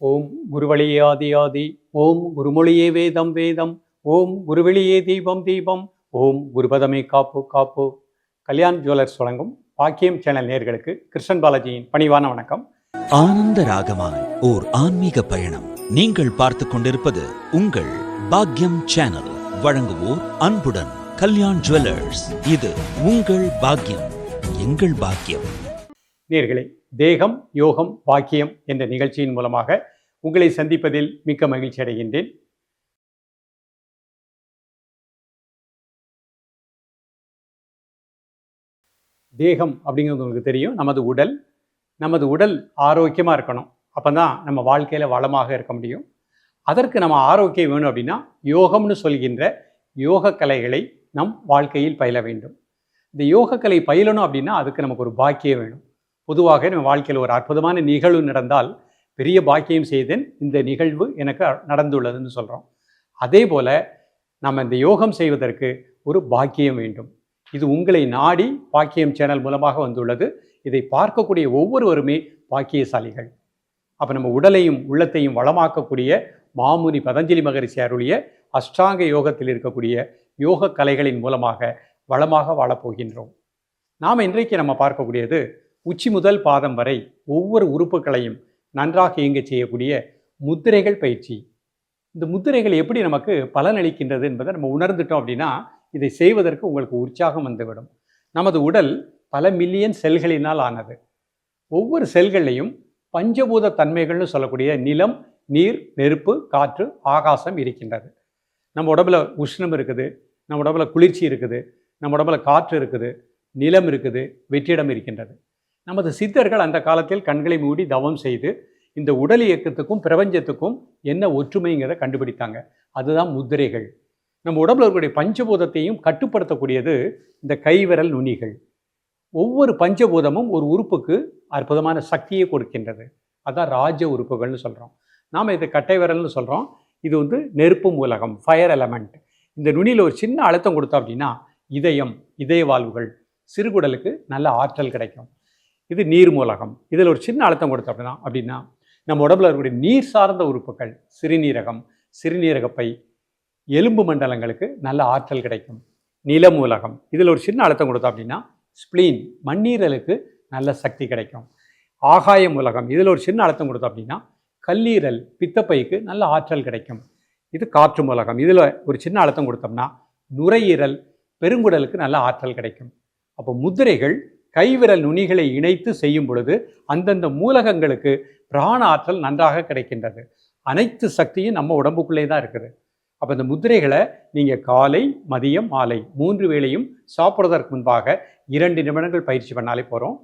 ஓம் குருவழியே ஆதி ஆதி, ஓம் குருமொழியே வேதம் வேதம், ஓம் குருவெளியே தீபம் தீபம், ஓம் குருபதமே காப்பு காப்பு. கல்யாண் ஜுவல்லர்ஸ் வழங்கும் பாக்கியம் சேனல் நேயர்களுக்கு கிருஷ்ணன் பாலாஜியின் பணிவான வணக்கம். ஆனந்த ராகமாய் ஓர் ஆன்மீக பயணம். நீங்கள் பார்த்து கொண்டிருப்பது உங்கள் பாக்கியம் சேனல். வழங்குவோர் அன்புடன் கல்யாண் ஜுவல்லர்ஸ். இது உங்கள் பாக்கியம், எங்கள் பாக்கியம். நேயர்களே, தேகம் யோகம் பாக்கியம் என்ற நிகழ்ச்சியின் மூலமாக உங்களை சந்திப்பதில் மிக்க மகிழ்ச்சி அடைகின்றேன். தேகம் அப்படிங்கிறது உங்களுக்கு தெரியும், நமது உடல் ஆரோக்கியமாக இருக்கணும். அப்போ தான் நம்ம வாழ்க்கையில் வளமாக இருக்க முடியும். அதற்கு நம்ம ஆரோக்கியம் வேணும் அப்படின்னா யோகம்னு சொல்கின்ற யோக கலைகளை நம் வாழ்க்கையில் பயில வேண்டும். இந்த யோக கலை பயிலணும் அப்படின்னா அதுக்கு நமக்கு ஒரு பாக்கியம் வேணும். பொதுவாக நம்ம வாழ்க்கையில் ஒரு அற்புதமான நிகழ்வு நடந்தால் பெரிய பாக்கியம் செய்தேன், இந்த நிகழ்வு எனக்கு நடந்துள்ளதுன்னு சொல்கிறோம். அதே போல் நம்ம இந்த யோகம் செய்வதற்கு ஒரு பாக்கியம் வேண்டும். இது உங்களை நாடி பாக்கியம் சேனல் மூலமாக வந்துள்ளது. இதை பார்க்கக்கூடிய ஒவ்வொருவருமே பாக்கியசாலிகள். அப்போ நம்ம உடலையும் உள்ளத்தையும் வளமாக்கக்கூடிய மாமுனி பதஞ்சலி மகரிஷி அருளிய அஷ்டாங்க யோகத்தில் இருக்கக்கூடிய யோக கலைகளின் மூலமாக வளமாக வாழப்போகின்றோம். நாம் இன்றைக்கு நம்ம பார்க்கக்கூடியது உச்சி முதல் பாதம் வரை ஒவ்வொரு உறுப்புகளையும் நன்றாக இயங்க செய்யக்கூடிய முத்திரைகள் பயிற்சி. இந்த முத்திரைகள் எப்படி நமக்கு பலனளிக்கின்றது என்பதை நம்ம உணர்ந்துட்டோம் அப்படின்னா இதை செய்வதற்கு உங்களுக்கு உற்சாகம் வந்துவிடும். நமது உடல் பல மில்லியன் செல்களினால் ஆனது. ஒவ்வொரு செல்களையும் பஞ்சபூத தன்மைகள்னு சொல்லக்கூடிய நிலம், நீர், நெருப்பு, காற்று, ஆகாசம் இருக்கின்றது. நம்ம உடம்புல உஷ்ணம் இருக்குது, நம்ம உடம்புல குளிர்ச்சி இருக்குது, நம்ம உடம்புல காற்று இருக்குது, நிலம் இருக்குது, வெற்றிடம் இருக்கின்றது. நமது சித்தர்கள் அந்த காலத்தில் கண்களை மூடி தவம் செய்து இந்த உடல் இயக்கத்துக்கும் பிரபஞ்சத்துக்கும் என்ன ஒற்றுமைங்கிறத கண்டுபிடித்தாங்க. அதுதான் முத்திரைகள். நம்ம உடம்புல இருக்கக்கூடிய பஞ்சபூதத்தையும் கட்டுப்படுத்தக்கூடியது இந்த கைவிரல் நுனிகள். ஒவ்வொரு பஞ்சபூதமும் ஒரு உறுப்புக்கு அற்புதமான சக்தியை கொடுக்கின்றது. அதான் ராஜ உறுப்புகள்னு சொல்கிறோம். நாம் இதை கட்டை விரல்னு சொல்கிறோம். இது நெருப்பு மூலகம், ஃபயர் எலமெண்ட். இந்த நுனியில் ஒரு சின்ன அழுத்தம் கொடுத்தோம் அப்படின்னா இதய வாழ்வுகள், சிறுகுடலுக்கு நல்ல ஆற்றல் கிடைக்கும். இது நீர் மூலகம். இதில் ஒரு சின்ன அழுத்தம் கொடுத்தோம் அப்படின்னா நம்ம உடம்புல இருக்கக்கூடிய நீர் சார்ந்த உறுப்புகள், சிறுநீரகம், சிறுநீரகப்பை, எலும்பு மண்டலங்களுக்கு நல்ல ஆற்றல் கிடைக்கும். நில மூலகம். இதில் ஒரு சின்ன அழுத்தம் கொடுத்தோம் அப்படின்னா ஸ்பிளீன், மண்ணீரலுக்கு நல்ல சக்தி கிடைக்கும். ஆகாய மூலகம். இதில் ஒரு சின்ன அழுத்தம் கொடுத்தோம் அப்படின்னா கல்லீரல், பித்தப்பைக்கு நல்ல ஆற்றல் கிடைக்கும். இது காற்று மூலகம். இதில் ஒரு சின்ன அழுத்தம் கொடுத்தோம்னா நுரையீரல், பெருங்குடலுக்கு நல்ல ஆற்றல் கிடைக்கும். அப்போ முத்திரைகள் கைவிரல் நுனிகளை இணைத்து செய்யும் பொழுது அந்தந்த மூலகங்களுக்கு பிராண ஆற்றல் நன்றாக கிடைக்கின்றது. அனைத்து சக்தியும் நம்ம உடம்புக்குள்ளே தான் இருக்குது. அப்போ இந்த முத்திரைகளை நீங்கள் காலை, மதியம், மாலை 3 வேளையும் சாப்பிட்றதற்கு முன்பாக 2 நிமிடங்கள் பயிற்சி பண்ணாலே போகிறோம்.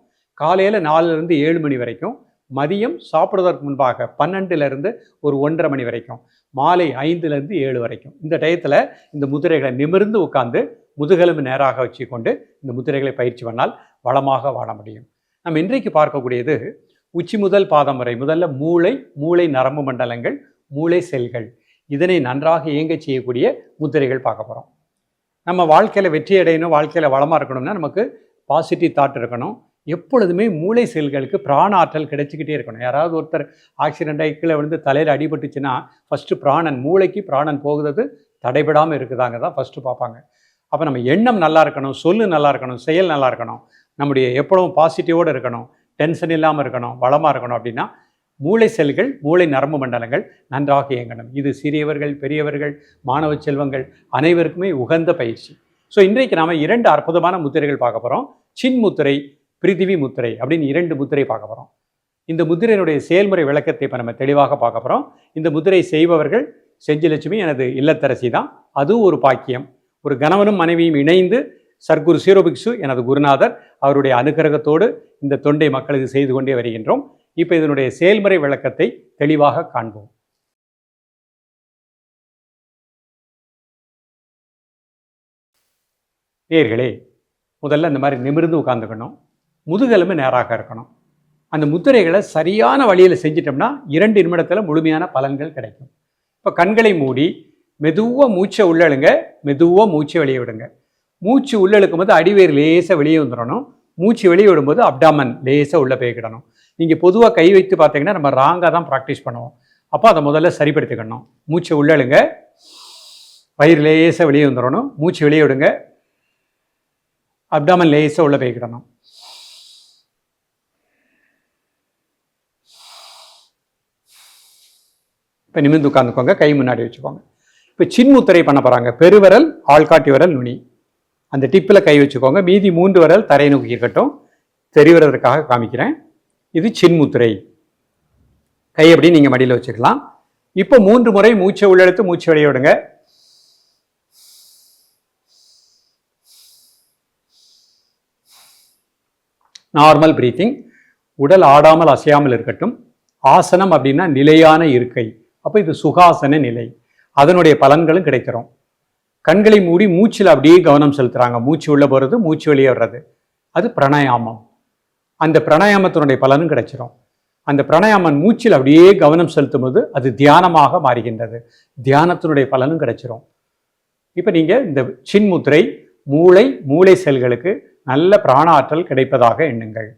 காலையில் 4லேருந்து 7 மணி வரைக்கும், மதியம் சாப்பிட்றதற்கு முன்பாக 12லேருந்து ஒரு 1:30 மணி வரைக்கும், மாலை 5லேருந்து 7 வரைக்கும். இந்த டயத்தில் இந்த முத்திரைகளை நிமிர்ந்து உட்கார்ந்து முதுகெலும்பு நேராக வச்சுக்கொண்டு இந்த முத்திரைகளை பயிற்சி பண்ணால் வளமாக வாழ முடியும். நம்ம இன்றைக்கு பார்க்கக்கூடியது உச்சி முதல் பாதம் வரை. முதல்ல மூளை நரம்பு மண்டலங்கள், மூளை செல்கள், இதனை நன்றாக இயங்க செய்யக்கூடிய முத்திரைகள் பார்க்க போகிறோம். நம்ம வாழ்க்கையில் வெற்றி அடையணும், வாழ்க்கையில் வளமாக இருக்கணும்னா நமக்கு பாசிட்டிவ் தாட் இருக்கணும். எப்பொழுதுமே மூளை செல்களுக்கு பிராண ஆற்றல் கிடைச்சிக்கிட்டே இருக்கணும். யாராவது ஒருத்தர் ஆக்சிடென்ட் ஆகி கீழே விழுந்து தலையில் அடிபட்டுச்சுன்னா ஃபஸ்ட்டு மூளைக்கு பிராணன் போகுறது தடைபடாமல் இருக்குதாங்க தான் ஃபஸ்ட்டு பார்ப்பாங்க. அப்போ நம்ம எண்ணம் நல்லா இருக்கணும், சொல்லு நல்லா இருக்கணும், செயல் நல்லா இருக்கணும், நம்முடைய எப்பொழுதும் பாசிட்டிவோடு இருக்கணும், டென்ஷன் இல்லாமல் இருக்கணும், வளமாக இருக்கணும். அப்படின்னா மூளை செல்கள், மூளை நரம்பு மண்டலங்கள் நன்றாக இயங்கணும். இது சிறியவர்கள், பெரியவர்கள், மாணவ செல்வங்கள் அனைவருக்குமே உகந்த பயிற்சி. ஸோ இன்றைக்கு நாம் 2 அற்புதமான முத்திரைகள் பார்க்க போகிறோம். சின் முத்திரை, பிரிதிவி முத்திரை அப்படின்னு 2 முத்திரை பார்க்க போகிறோம். இந்த முத்திரையினுடைய செயல்முறை விளக்கத்தை இப்போ நம்ம தெளிவாக பார்க்க போகிறோம். இந்த முத்திரை செய்பவர்கள் செஞ்சிலட்சுமி, எனது இல்லத்தரசி தான். அதுவும் ஒரு பாக்கியம். ஒரு கணவனும் மனைவியும் இணைந்து சர்க்குரு சீரோபிக்ஷு எனது குருநாதர் அவருடைய அனுகிரகத்தோடு இந்த தொண்டை மக்களுக்கு செய்து கொண்டே வருகின்றோம். இப்போ இதனுடைய செயல்முறை விளக்கத்தை தெளிவாக காண்போம். நேயர்களே, முதல்ல இந்த மாதிரி நிமிர்ந்து உட்காந்துக்கணும், முதுகெலும்பு நேராக இருக்கணும். அந்த முத்திரைகளை சரியான வழியில் செஞ்சிட்டோம்னா 2 நிமிடத்தில் முழுமையான பலன்கள் கிடைக்கும். இப்போ கண்களை மூடி மெதுவாக மூச்சை உள்ளழுங்க, மெதுவாக மூச்சை வெளியே விடுங்க. மூச்சு உள்ளழுக்கும் போது அடிவேர் லேசாக வெளியே வந்துடணும். மூச்சு வெளியே விடும்போது அப்டாமன் லேசாக உள்ளே போய்க்கிடணும். நீங்கள் பொதுவாக கை வைத்து பார்த்தீங்கன்னா நம்ம ராங்காக தான் ப்ராக்டிஸ் பண்ணுவோம். அப்போ அதை முதல்ல சரிப்படுத்திக்கணும். மூச்சை உள்ளே இழுங்க, வயிறு லேசாக வெளியே வந்துடணும். மூச்சு வெளியே விடுங்க, அப்டாமன் லேசாக உள்ளே போய்க்கிடணும். இப்போ நிமிர்ந்து உட்காந்துக்கோங்க, கை முன்னாடி வச்சுக்கோங்க. இப்போ சின்முத்திரை பண்ண போகிறாங்க. பெருவிரல், ஆள்காட்டி விரல், நுனி, அந்த டிப்பில் கை வச்சுக்கோங்க. மீதி 3 விரல் தரையை நோக்கி இருக்கட்டும். தெரிவதற்காக காமிக்கிறேன். இது சின்முத்திரை. கை எப்படி நீங்கள் மடியில் வச்சுக்கலாம். இப்போ 3 முறை மூச்சை உள்ளெடுத்து மூச்சு வெளியே விடுங்க. Normal breathing. உடல் ஆடாமல் அசையாமல் இருக்கட்டும். ஆசனம் அப்படின்னா நிலையான இருக்கை. அப்போ இது சுகாசன நிலை. அதனுடைய பலன்களும் கிடைக்கிறோம். கண்களை மூடி மூச்சில் அப்படியே கவனம் செலுத்துறாங்க. மூச்சு உள்ள போகிறது, மூச்சு வெளியே வர்றது, அது பிராணாயாமம். அந்த பிராணாயாமத்தினுடைய பலனும் கிடைச்சிரும். அந்த பிராணாயாமன் மூச்சில் அப்படியே கவனம் செலுத்தும் போது அது தியானமாக மாறுகின்றது. தியானத்தினுடைய பலனும் கிடைச்சிரும். இப்போ நீங்கள் இந்த சின்முத்திரை மூளை செல்களுக்கு நல்ல பிராண ஆற்றல் கிடைப்பதாக எண்ணுங்கள்.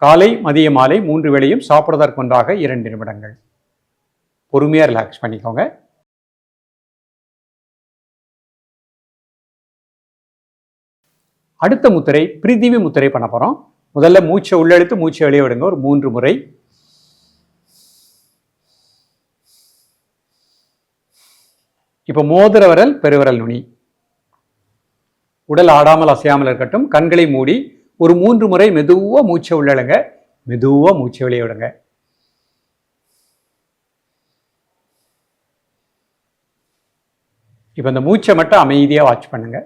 காலை, மதிய, மாலை 3 வேளையும் சாப்பிடுவதற்கு முன்பாக 2 நிமிடங்கள் பொறுமையாக ரிலாக்ஸ் பண்ணிக்கோங்க. அடுத்த முத்திரை பிரிதிவி முத்திரை பண்ண போகிறோம். முதல்ல மூச்சை உள்ளெடுத்து மூச்சை வெளியே விடுங்க ஒரு 3 முறை. இப்போ மோதிர விரல், பெருவிரல், நுனி. உடல் ஆடாமல் அசையாமல் இருக்கட்டும். கண்களை மூடி ஒரு 3 முறை மெதுவாக மூச்சை உள்ளழுங்க, மெதுவாக மூச்சை வெளியே விடுங்க. இப்போ இந்த மூச்சை மட்டும் அமைதியாக வாட்ச் பண்ணுங்க.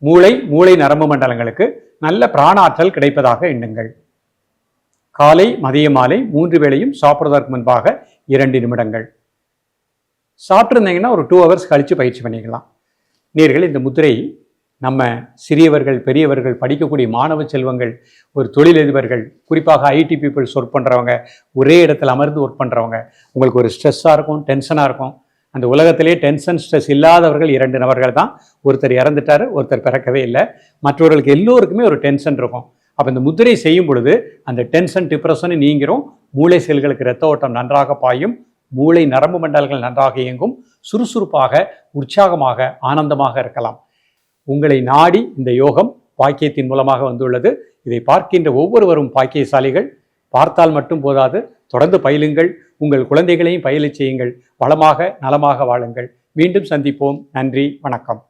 மூளை நரம்பு மண்டலங்களுக்கு நல்ல பிராணாற்றல் கிடைப்பதாக எண்ணுங்கள். காலை, மதிய, மாலை 3 வேளையும் சாப்பிடுவதற்கு முன்பாக 2 நிமிடங்கள். சாப்பிட்ருந்தீங்கன்னா ஒரு 2 ஹவர்ஸ் கழித்து பயிற்சி பண்ணிக்கலாம். நேயர்களே, இந்த முத்திரை நம்ம சிறியவர்கள், பெரியவர்கள், படிக்கக்கூடிய மாணவ செல்வங்கள், ஒரு தொழிலதிபர்கள், குறிப்பாக ஐடி பீப்புள்ஸ் ஒர்க் பண்ணுறவங்க, ஒரே இடத்துல அமர்ந்து ஒர்க் பண்ணுறவங்க, உங்களுக்கு ஒரு ஸ்ட்ரெஸ்ஸாக இருக்கும், டென்ஷனாக இருக்கும். அந்த உலகத்திலே டென்ஷன் ஸ்ட்ரெஸ் இல்லாதவர்கள் 2 நபர்கள் தான். ஒருத்தர் இறந்துட்டார், ஒருத்தர் பிறக்கவே இல்லை. மற்றவர்களுக்கு எல்லோருக்குமே ஒரு டென்ஷன் இருக்கும். அப்போ இந்த முத்திரை செய்யும் பொழுது அந்த டென்ஷன், டிப்ரெஷன் நீங்கிறோம். மூளை செல்களுக்கு இரத்த ஓட்டம் நன்றாக பாயும். மூளை நரம்பு மண்டலங்கள் நன்றாக இயங்கும். சுறுசுறுப்பாக, உற்சாகமாக, ஆனந்தமாக இருக்கலாம். உங்களை நாடி இந்த யோகம் பாக்கியத்தின் மூலமாக வந்துள்ளது. இதை பார்க்கின்ற ஒவ்வொருவரும் பாக்கியசாலிகள். பார்த்தால் மட்டும் போதாது, தொடர்ந்து பயிலுங்கள். உங்கள் குழந்தைகளையும் பயிலச் செய்யுங்கள். வளமாக, நலமாக வாழுங்கள். மீண்டும் சந்திப்போம். நன்றி, வணக்கம்.